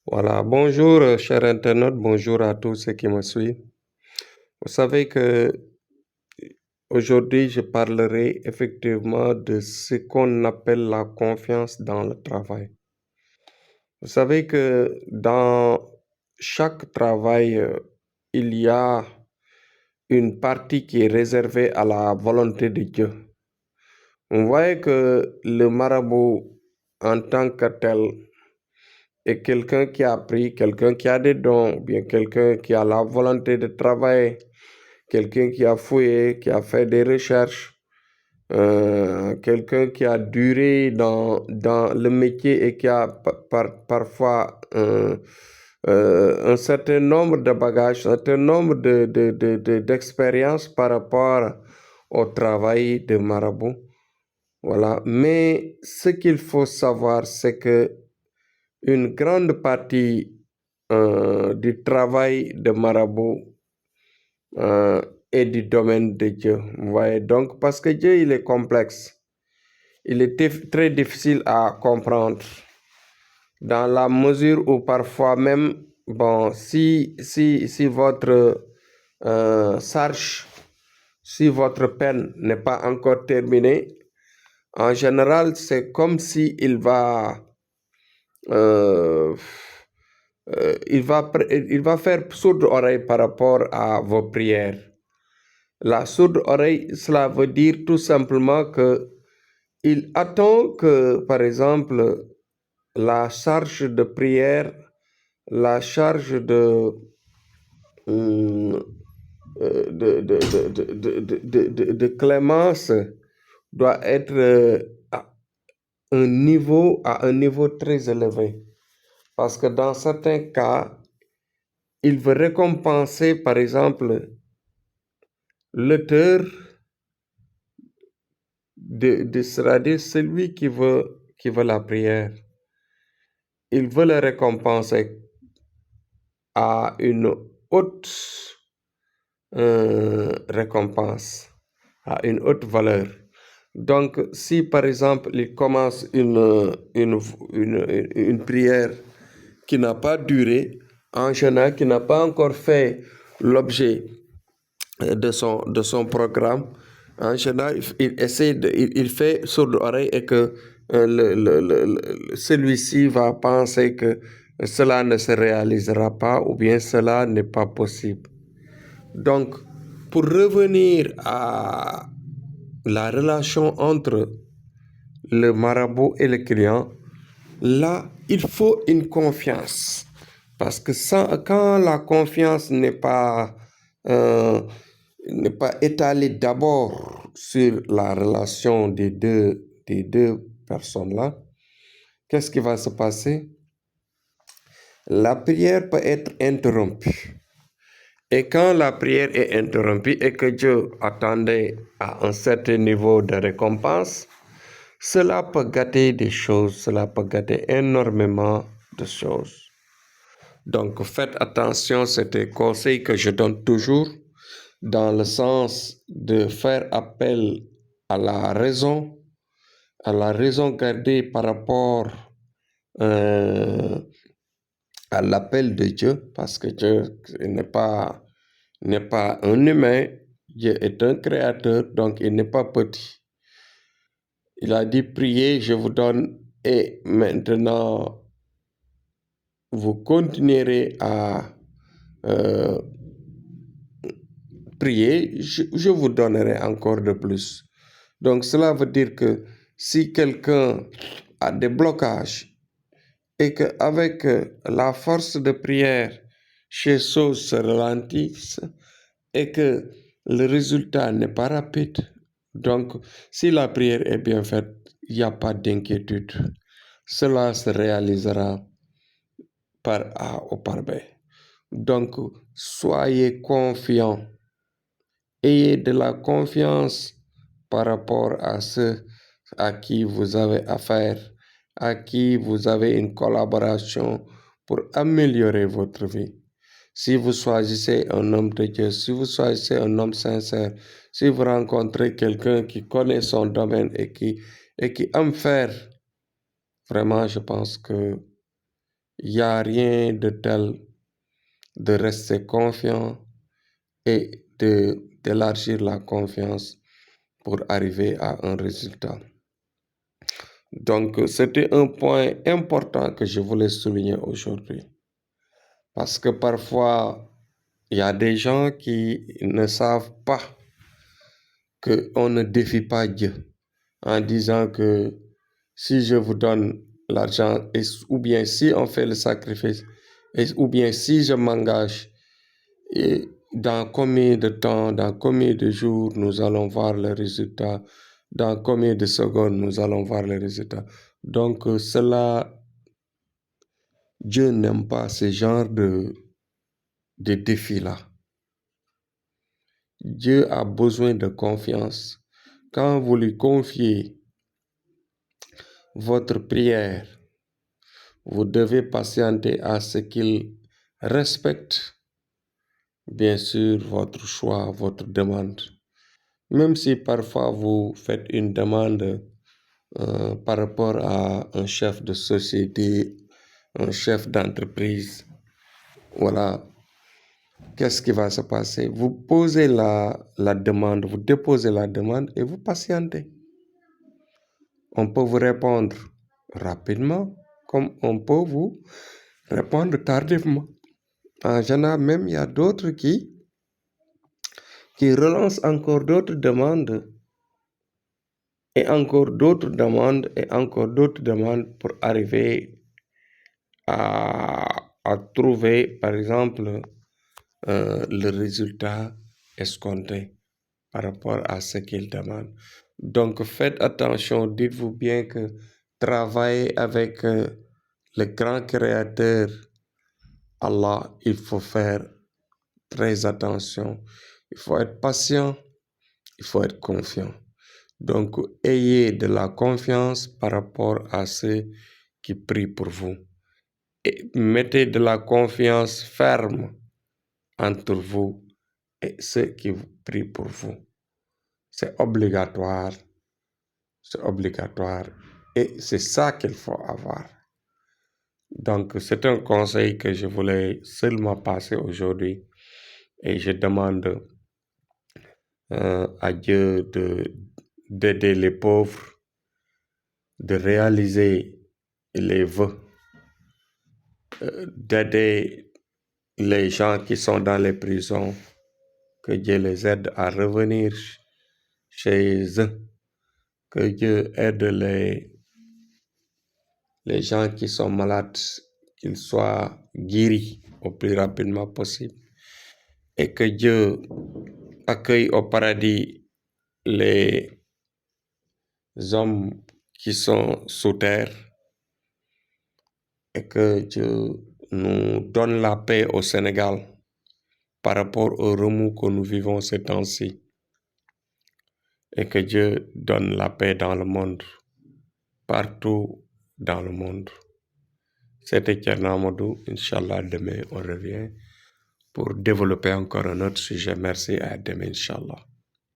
Voilà, bonjour chers internautes, bonjour à tous ceux qui me suivent. Vous savez que aujourd'hui je parlerai effectivement de ce qu'on appelle la confiance dans le travail. Vous savez que dans chaque travail, il y a une partie qui est réservée à la volonté de Dieu. Vous voyez que le marabout en tant que tel est quelqu'un qui a appris, quelqu'un qui a des dons, bien quelqu'un qui a la volonté de travailler, quelqu'un qui a fouillé, qui a fait des recherches, quelqu'un qui a duré dans le métier et qui a parfois un certain nombre de bagages, un certain nombre d'expériences par rapport au travail de marabout. Voilà. Mais ce qu'il faut savoir, c'est que une grande partie du travail de marabout est du domaine de Dieu. Vous voyez, donc, parce que Dieu, il est complexe. Il est très difficile à comprendre dans la mesure où parfois même, bon, si votre charge, si votre peine n'est pas encore terminée, en général, c'est comme si euh, il va faire sourde oreille par rapport à vos prières. La sourde oreille, cela veut dire tout simplement que il attend que, par exemple, la charge de prière, la charge hum, de clémence doit être à un niveau très élevé. Parce que dans certains cas, il veut récompenser, par exemple, l'auteur c'est-à-dire celui qui veut la prière. Il veut le récompenser à une haute récompense, à une haute valeur. Donc, si par exemple il commence une prière qui n'a pas duré, en général, qui n'a pas encore fait l'objet de son programme, en général, il fait sourde oreille et que celui-ci va penser que cela ne se réalisera pas ou bien cela n'est pas possible. Donc, pour revenir à la relation entre le marabout et le client, là, il faut une confiance. Parce que quand la confiance n'est pas étalée d'abord sur la relation des deux personnes-là, qu'est-ce qui va se passer? La prière peut être interrompue. Et quand la prière est interrompue et que Dieu attendait à un certain niveau de récompense, cela peut gâter des choses, cela peut gâter énormément de choses. Donc faites attention, c'est un conseil que je donne toujours dans le sens de faire appel à la raison gardée par rapport à l'appel de Dieu, parce que Dieu n'est pas un humain, Dieu est un créateur, donc il n'est pas petit. Il a dit priez, je vous donne, et maintenant vous continuerez à prier, je vous donnerai encore de plus. Donc cela veut dire que si quelqu'un a des blocages et qu'avec la force de prière, ces choses se ralentissent et que le résultat n'est pas rapide, donc si la prière est bien faite, il n'y a pas d'inquiétude. Cela se réalisera par A ou par B. Donc, soyez confiants. Ayez de la confiance par rapport à ceux à qui vous avez affaire, à qui vous avez une collaboration pour améliorer votre vie. Si vous choisissez un homme de Dieu, si vous choisissez un homme sincère, si vous rencontrez quelqu'un qui connaît son domaine et qui aime faire, vraiment, je pense que il n'y a rien de tel de rester confiant et d'élargir la confiance pour arriver à un résultat. Donc, c'était un point important que je voulais souligner aujourd'hui. Parce que parfois, il y a des gens qui ne savent pas qu'on ne défie pas Dieu en disant que si je vous donne l'argent, ou bien si on fait le sacrifice, ou bien si je m'engage, et dans combien de temps, dans combien de jours nous allons voir le résultat, dans combien de secondes nous allons voir le résultat. Donc Dieu n'aime pas ce genre de défis-là. Dieu a besoin de confiance. Quand vous lui confiez votre prière, vous devez patienter à ce qu'il respecte, bien sûr, votre choix, votre demande. Même si parfois vous faites une demande par rapport à un chef de société, un chef d'entreprise, voilà, qu'est-ce qui va se passer? Vous posez la demande, vous déposez la demande et vous patientez. On peut vous répondre rapidement, comme on peut vous répondre tardivement. En général, même, il y a d'autres qui relancent encore d'autres demandes et encore d'autres demandes et encore d'autres demandes pour arriver à trouver, par exemple, le résultat escompté par rapport à ce qu'ils demandent. Donc, faites attention, dites-vous bien que travailler avec le grand créateur, Allah, il faut faire très attention. Il faut être patient, il faut être confiant. Donc, ayez de la confiance par rapport à ceux qui prient pour vous. Et mettez de la confiance ferme entre vous et ceux qui prient pour vous. C'est obligatoire. C'est obligatoire. Et c'est ça qu'il faut avoir. Donc, c'est un conseil que je voulais seulement passer aujourd'hui. Et je demande à Dieu d'aider les pauvres, de réaliser les vœux, d'aider les gens qui sont dans les prisons, que Dieu les aide à revenir chez eux, que Dieu aide les gens qui sont malades, qu'ils soient guéris au plus rapidement possible, et que Dieu accueille au paradis les hommes qui sont sous terre, et que Dieu nous donne la paix au Sénégal par rapport au remous que nous vivons ces temps-ci, et que Dieu donne la paix dans le monde, partout dans le monde. C'était Thierno Amadou. Inch'Allah, demain on revient pour développer encore un autre sujet. Merci, à demain, Inch'Allah.